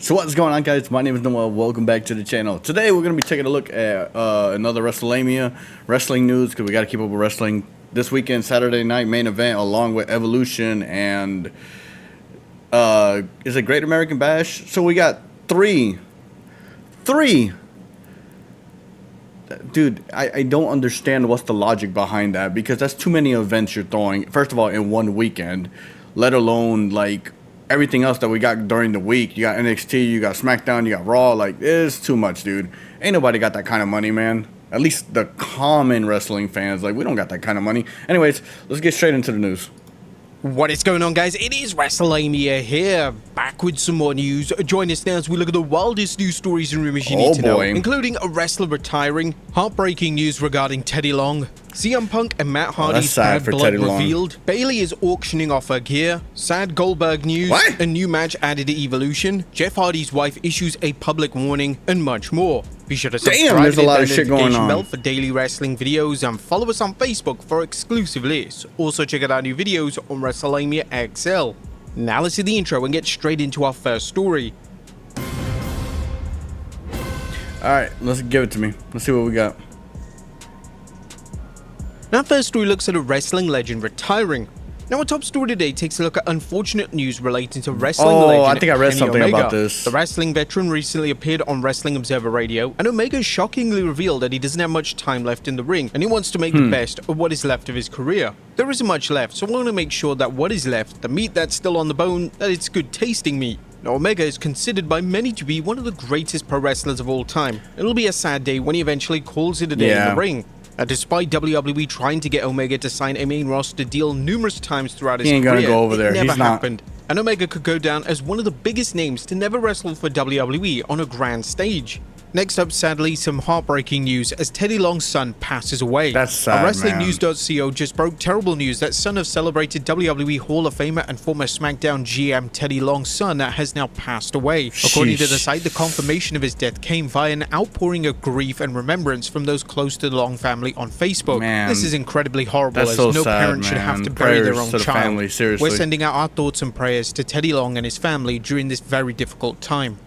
So what's going on, guys? My name is Noel. Welcome back to the channel. Today we're going to be taking a look at another WrestleMania wrestling news, because we got to keep up with wrestling. This weekend, Saturday night main event, along with Evolution and is it Great American Bash? So we got three. Dude, I don't understand what's the logic behind that, because that's too many events you're throwing, first of all, in one weekend, let alone like everything else that we got during the week. You got NXT, you got SmackDown, you got Raw. Like, it's too much, dude. Ain't nobody got that kind of money, man. At least the common wrestling fans, like, we don't got that kind of money. Anyways, let's get straight into the news. What is going on, guys? It is WrestleMania here, back with some more news. Join us now as we look at the wildest news stories and rumors you need to know, including a wrestler retiring, heartbreaking news regarding Teddy Long, CM Punk and Matt Hardy's bad blood revealed, Bayley is auctioning off her gear, sad Goldberg news, a new match added to Evolution, Jeff Hardy's wife issues a public warning, and much more. Be sure to subscribe there's a lot of shit going on for daily wrestling videos, and follow us on Facebook for exclusive lists. Also check out our new videos on WrestleMania XL. Now let's see the intro and get straight into our first story. Alright, let's give it to me. Let's see what we got. Our first story looks at a wrestling legend retiring. Now, our top story today takes a look at unfortunate news relating to wrestling legend I think I read something Omega. about this. The wrestling veteran recently appeared on Wrestling Observer Radio, and Omega shockingly revealed that he doesn't have much time left in the ring, and he wants to make the best of what is left of his career. There isn't much left, so I want to make sure that what is left, the meat that's still on the bone, that it's good tasting meat. Now, Omega is considered by many to be one of the greatest pro wrestlers of all time. It'll be a sad day when he eventually calls it a day in the ring. Despite WWE trying to get Omega to sign a main roster deal numerous times throughout his career, it never happened. And Omega could go down as one of the biggest names to never wrestle for WWE on a grand stage. Next up, sadly, some heartbreaking news as Teddy Long's son passes away. That's sad, WrestlingNews.co just broke terrible news that son of celebrated WWE Hall of Famer and former SmackDown GM Teddy Long's son has now passed away. According to the site, the confirmation of his death came via an outpouring of grief and remembrance from those close to the Long family on Facebook. This is incredibly horrible, as no parent should have to bury their own child. We're sending out our thoughts and prayers to Teddy Long and his family during this very difficult time.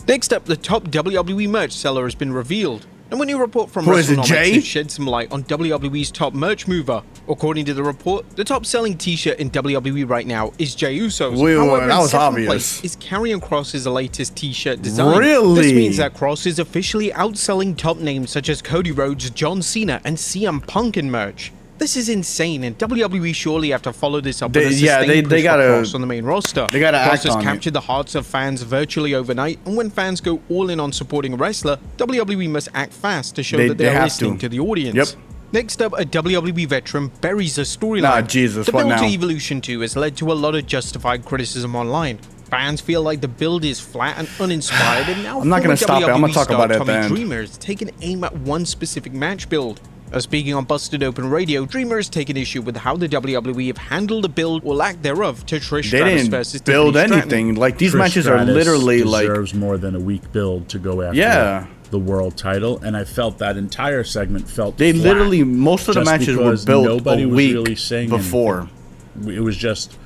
Next up, the top WWE merch seller has been revealed. And when a report from WrestleNomics shed some light on WWE's top merch mover. According to the report, the top selling t-shirt in WWE right now is Jey Uso's. However, that was obvious. Is Karrion Kross's latest t-shirt design. Really? This means that Kross is officially outselling top names such as Cody Rhodes, John Cena, and CM Punk in merch. This is insane, and WWE surely have to follow this up with a sustained push for Kross on the main roster. They gotta act on it. Kross has captured the hearts of fans virtually overnight, and when fans go all in on supporting a wrestler, WWE must act fast to show that they are listening to the audience. Next up, a WWE veteran buries a storyline. The build to Evolution 2 has led to a lot of justified criticism online. Fans feel like the build is flat and uninspired, and now I'm not gonna stop it. I'm gonna talk about it at the end. Dreamer has taken aim at one specific match build. Speaking on Busted Open Radio, Dreamer has taken issue with how the WWE have handled the build or lack thereof to Trish Stratus versus build anything. Like, these matches are literally like deserves more than a week build to go after the world title, and I felt that entire segment felt they flat, literally most of the matches were built a week really saying before. Anything. It was just,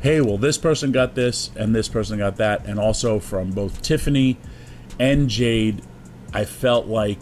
hey, well, this person got this and this person got that, and also from both Tiffany and Jade, I felt like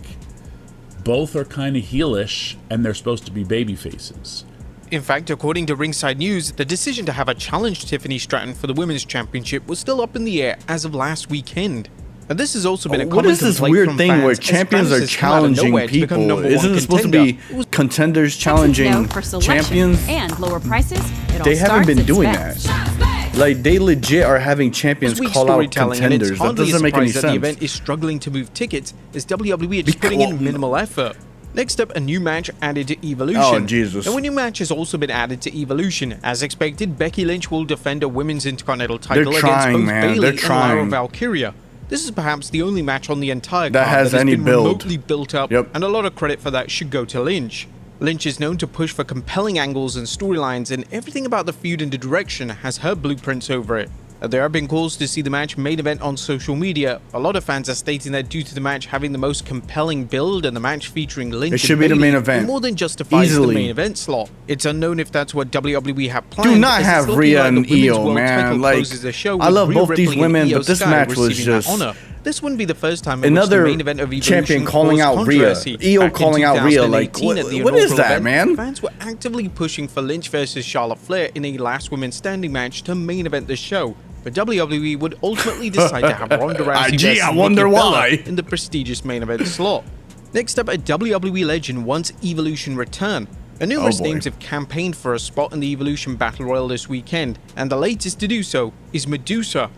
both are kind of heelish, and they're supposed to be baby faces. In fact, according to Ringside News, the decision to have a challenge Tiffany Stratton for the Women's Championship was still up in the air as of last weekend. And this has also been a what is this weird thing where champions are challenging people? Isn't it supposed to be contenders challenging champions? And lower prices. They haven't been doing that. Like, they legit are having champions call out contenders. That doesn't make any sense. The event is struggling to move tickets as WWE is just putting in minimal effort. Next up, a new match added to Evolution. Oh, Jesus. Now, a new match has also been added to Evolution. As expected, Becky Lynch will defend a women's Intercontinental title against both Bayley and Lyra Valkyria. This is perhaps the only match on the entire card that has been remotely built up, and a lot of credit for that should go to Lynch. Lynch is known to push for compelling angles and storylines, and everything about the feud and the direction has her blueprints over it. There have been calls to see the match main event on social media. A lot of fans are stating that due to the match having the most compelling build and the match featuring Lynch It should be and the Bayley, main event. it more than justifies Easily. the main event slot. It's unknown if that's what WWE have planned. Do not as it's have looking Rhea like the and Women's Io, World man. title Like, closes the show I with love Rhea both these Ripley and women, Io but this Sky match was receiving that just honor. This wouldn't be the first time in which another the main event of Evolution champion calling caused out Rhea. controversy. Io Back in calling out Rhea, like, 2018 at the what is inaugural that, event, man? Fans were actively pushing for Lynch versus Charlotte Flair in a last women standing match to main event the show. But WWE would ultimately decide to have Ronda Rousey Gee, versus I wonder Nikki Bella why. in the prestigious main event slot. Next up, a WWE legend wants Evolution return. Numerous boy. names have campaigned for a spot in the Evolution Battle Royal this weekend, and the latest to do so is Medusa.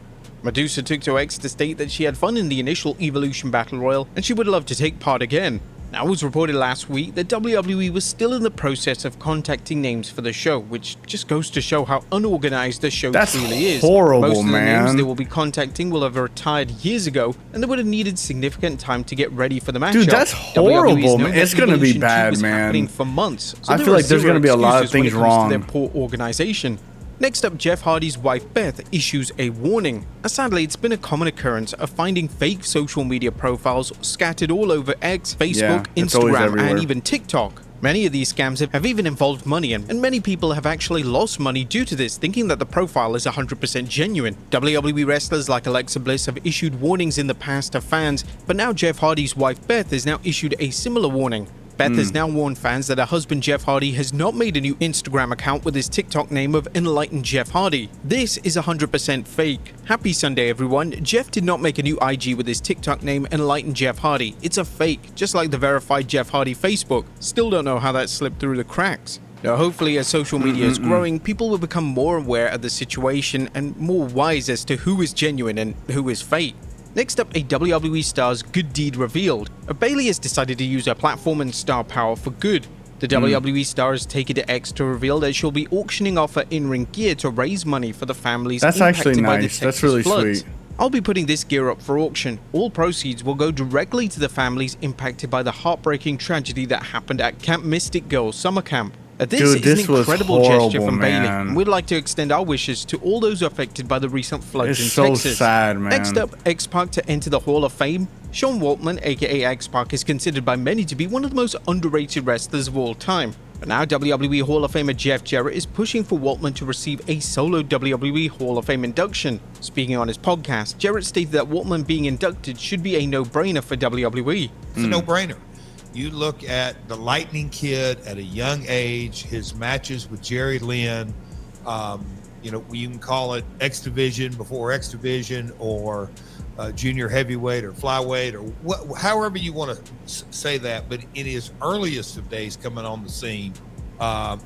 Medusa took to X to state that she had fun in the initial Evolution Battle Royal and she would love to take part again. Now, it was reported last week that WWE was still in the process of contacting names for the show, which just goes to show how unorganized the show That's truly is. horrible, Most of the names man. they will be contacting will have retired years ago, and they would have needed significant time to get ready for the matchup. Dude, that's WWE is horrible, known man. that It's gonna be Evolution 2 bad, was man. happening for months, so I there feel are like there's zero gonna be a lot of excuses when it things comes to wrong. their poor organization. Next up, Jeff Hardy's wife Beth issues a warning. Sadly, it's been a common occurrence of finding fake social media profiles scattered all over X, Facebook, it's always Instagram, everywhere. and even TikTok. Many of these scams have even involved money, and many people have actually lost money due to this, thinking that the profile is 100% genuine. WWE wrestlers like Alexa Bliss have issued warnings in the past to fans, but now Jeff Hardy's wife Beth has now issued a similar warning. Beth has now warned fans that her husband Jeff Hardy has not made a new Instagram account with his TikTok name of Enlightened Jeff Hardy. This is 100% fake. Happy Sunday, everyone. Jeff did not make a new IG with his TikTok name Enlightened Jeff Hardy. It's a fake, just like the verified Jeff Hardy Facebook. Still don't know how that slipped through the cracks. Now, hopefully, as social media is growing, people will become more aware of the situation and more wise as to who is genuine and who is fake. Next up, a WWE star's good deed revealed. Bayley has decided to use her platform and star power for good. The WWE star has taken to X to reveal that she'll be auctioning off her in-ring gear to raise money for the families That's impacted actually by the nice. Texas That's really floods. sweet. I'll be putting this gear up for auction. All proceeds will go directly to the families impacted by the heartbreaking tragedy that happened at Camp Mystic Girls Summer Camp. This Dude, is this an was incredible gesture horrible, from Bayley, man. and we'd like to extend our wishes to all those affected by the recent floods It's in so Texas. sad, man. Next up, X-Pac to enter the Hall of Fame. Sean Waltman, aka X-Pac, is considered by many to be one of the most underrated wrestlers of all time. But now WWE Hall of Famer Jeff Jarrett is pushing for Waltman to receive a solo WWE Hall of Fame induction. Speaking on his podcast, Jarrett stated that Waltman being inducted should be a no-brainer for WWE. It's a no-brainer. You look at the Lightning Kid at a young age, his matches with Jerry Lynn, you can call it X Division before X Division or junior heavyweight or flyweight or however you want to say that. But in his earliest of days coming on the scene,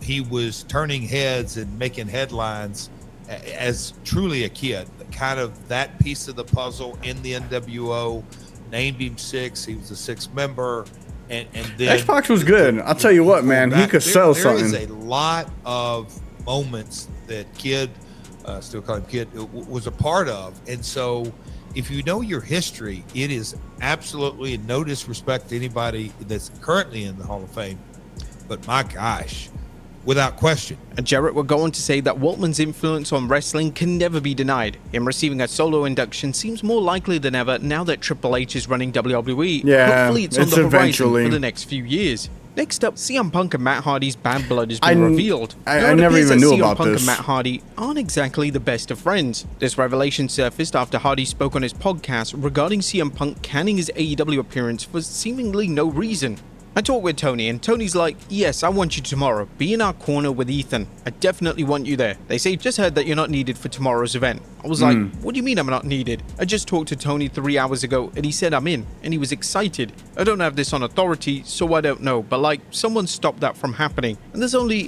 he was turning heads and making headlines as truly a kid. Kind of that piece of the puzzle in the NWO, named him six. He was a sixth member. And then Xbox was good. I'll tell you what, man. He could sell something. There is a lot of moments that Kid, still call him Kid, was a part of. And so if you know your history, it is absolutely no disrespect to anybody that's currently in the Hall of Fame. But my gosh, without question. And Jarrett would go on to say that Waltman's influence on wrestling can never be denied. Him receiving a solo induction seems more likely than ever now that Triple H is running WWE. Yeah, Hopefully it's on it's the horizon eventually. for the next few years. Next up, CM Punk and Matt Hardy's bad blood has been revealed. I Now, it never appears even that knew CM about Punk this. and Matt Hardy aren't exactly the best of friends. This revelation surfaced after Hardy spoke on his podcast regarding CM Punk canning his AEW appearance for seemingly no reason. I talked with Tony, and Tony's like, yes, I want you tomorrow. Be in our corner with Ethan. I definitely want you there. They say, just heard that you're not needed for tomorrow's event. I was like, what do you mean I'm not needed? I just talked to Tony 3 hours ago, and he said I'm in, and he was excited. I don't have this on authority, so I don't know, but like, someone stopped that from happening. And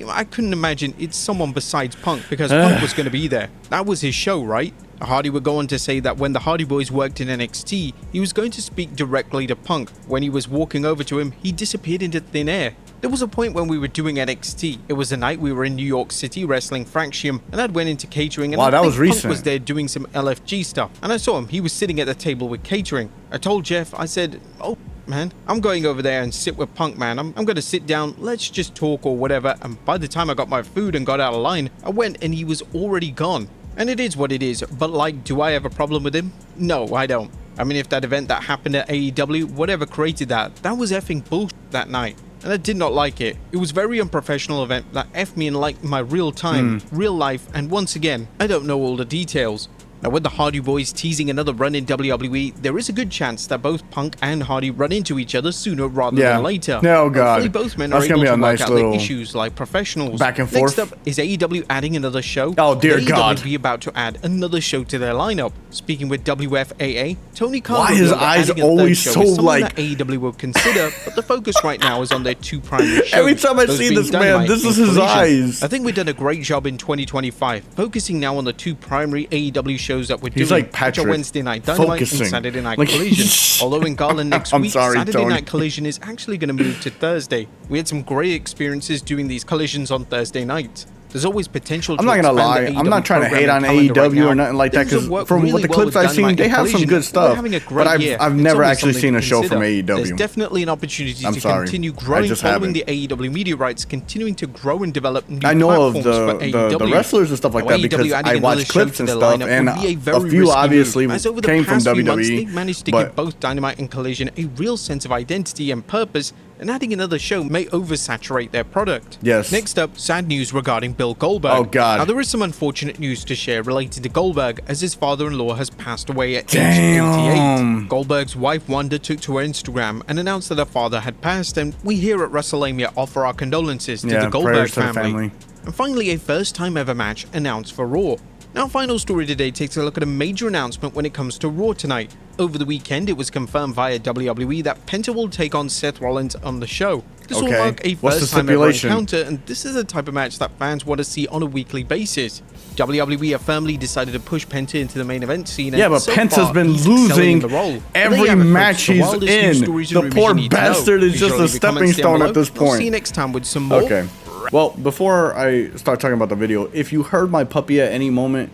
I couldn't imagine it's someone besides Punk, because Punk was going to be there. That was his show, right? Hardy would go on to say that when the Hardy Boys worked in NXT, he was going to speak directly to Punk. When he was walking over to him, he disappeared into thin air. There was a point when we were doing NXT. It was a night we were in New York City wrestling Fraxium, and I'd went into catering, and Wow, I that think was Punk recent. was there doing some LFG stuff. And I saw him. He was sitting at the table with catering. I told Jeff, I said, oh, man, I'm going over there and sit with Punk, man. I'm going to sit down, let's just talk or whatever. And by the time I got my food and got out of line, I went and he was already gone. And it is what it is, but like, do I have a problem with him? No, I don't. I mean, if that event that happened at AEW, whatever created that was effing bullshit that night. And I did not like it. It was a very unprofessional event that effed me in like my real time, real life, and once again, I don't know all the details. Now, with the Hardy Boys teasing another run in WWE, there is a good chance that both Punk and Hardy run into each other sooner rather than later. Oh, God. Hopefully both men That's are gonna able be a to nice work out little their issues like professionals. back and forth. Next up, is AEW adding another show? Oh, dear God. AEW about to add another show to their lineup. Speaking with WFAA, Tony Khan Why his revealed that eyes adding a third always show so, is something like- that AEW will consider, but the focus right now is on their two primary shows. Every time I those see being this man, Dynamite this and is his Collision. eyes. I think we've done a great job in 2025, focusing now on the two primary AEW shows that we're doing, He's like which are Patrick, Wednesday Night Dynamite focusing. and Saturday Night Like- Collision. Although in Garland next I'm week, sorry, Saturday Tony. Night Collision is actually going to move to Thursday. We had some great experiences doing these collisions on Thursday night. There's always potential to I'm not gonna expand lie. the I'm not AEW trying to hate on programming calendar AEW right or now. nothing like that Things have because worked from really what the well clips with I've seen, Dynamite they and have some Collision. good We're stuff. having a But great year. I've It's never always actually something seen to a show from consider. There's AEW. definitely an opportunity I'm to sorry. continue I growing just following haven't. the AEW media rights, continuing to grow and develop new I know of platforms for AEW. the wrestlers and stuff like Now, that AEW because adding I another watch show clips to and their stuff, lineup and would be a a very few risky obviously move, as over the came from past few months, WWE. they've managed to but give both Dynamite and Collision a real sense of identity and purpose, and adding another show may oversaturate their product. Yes. Next up, sad news regarding Bill Goldberg. Oh, God. Now, there is some unfortunate news to share related to Goldberg, as his father-in-law has passed away at age Damn. 88. Goldberg's wife Wanda took to her Instagram and announced that her father had passed, and we here at WrestleMania offer our condolences to Yeah, the Goldberg prayers to the family. family. And finally, a first-time ever match announced for Raw. Now, final story today takes a look at a major announcement when it comes to Raw tonight. Over the weekend, it was confirmed via WWE that Penta will take on Seth Rollins on the show. This will Okay. mark a What's the first-time ever stipulation? encounter, and this is the type of match that fans want to see on a weekly basis. WWE have firmly decided to push Penta into the main event scene. Yeah, and but so Penta's far, been he's excelling in losing the role. But every there you have it, folks. match The he's wildest news in. stories and The rumors poor you need to know. bastard is Be sure just to a leave your stepping comments down stone below. at this I'll point. see you next time with some more. Okay. Well, before I start talking about the video, if you heard my puppy at any moment,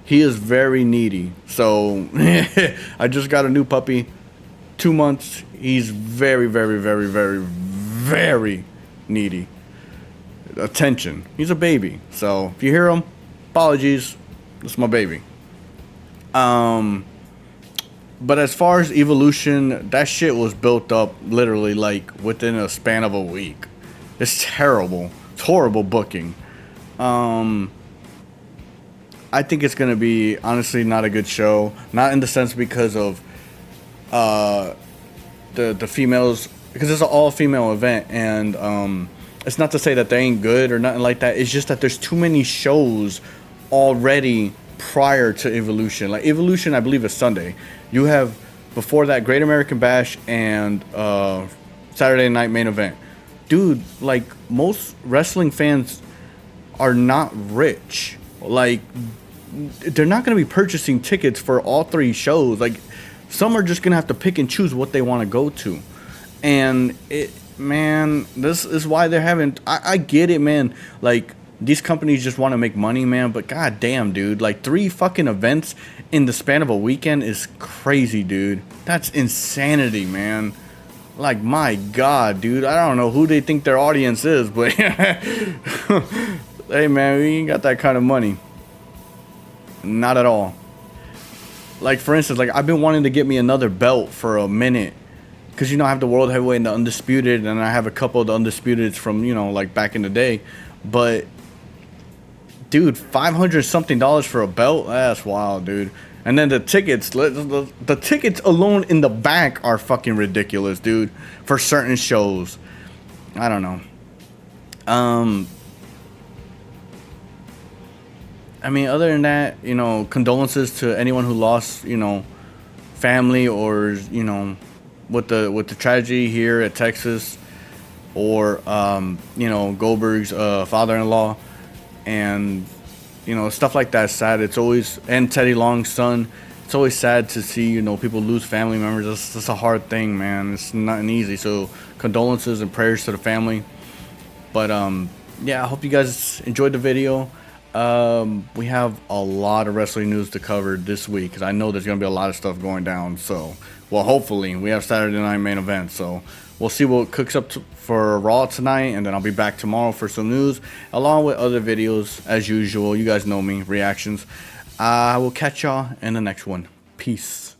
he is very needy. So I just got a new puppy, 2 months. He's very, very, very, very, very needy. Attention. He's a baby. So if you hear him, apologies. It's my baby. But as far as Evolution, that shit was built up literally like within a span of a week. It's terrible. It's horrible booking. I think it's gonna be honestly not a good show. Not in the sense because of the females, because it's an all female event, and it's not to say that they ain't good or nothing like that. It's just that there's too many shows already prior to Evolution. Like Evolution, I believe is Sunday. You have before that Great American Bash and Saturday Night Main Event. Dude, like most wrestling fans are not rich. Like they're not going to be purchasing tickets for all three shows. Like some are just going to have to pick and choose what they want to go to. And man, this is why they're having, I get it, man. Like these companies just want to make money, man, but god damn, dude, like 3 fucking events in the span of a weekend is crazy, dude. That's insanity, man. Like, my god, dude, I don't know who they think their audience is, but hey, man, we ain't got that kind of money. Not at all. Like, for instance, like, I've been wanting to get me another belt for a minute. Because, you know, I have the World Heavyweight and the Undisputed, and I have a couple of the Undisputeds from, you know, like, back in the day. But, dude, $500-something for a belt? That's wild, dude. And then the tickets, the tickets alone in the back are fucking ridiculous, dude. For certain shows. I don't know. I mean, other than that, you know, condolences to anyone who lost, you know, family or, you know, with the tragedy here at Texas, or you know, Goldberg's father-in-law, and you know, stuff like that. Sad. It's always, and Teddy Long's son. It's always sad to see, you know, people lose family members. It's a hard thing, man. It's not easy. So condolences and prayers to the family. But yeah, I hope you guys enjoyed the video. We have a lot of wrestling news to cover this week, because I know there's going to be a lot of stuff going down. So, well, hopefully we have Saturday Night Main Event. So we'll see what cooks up for Raw tonight, and then I'll be back tomorrow for some news, along with other videos as usual. You guys know me, reactions. I will catch y'all in the next one. Peace.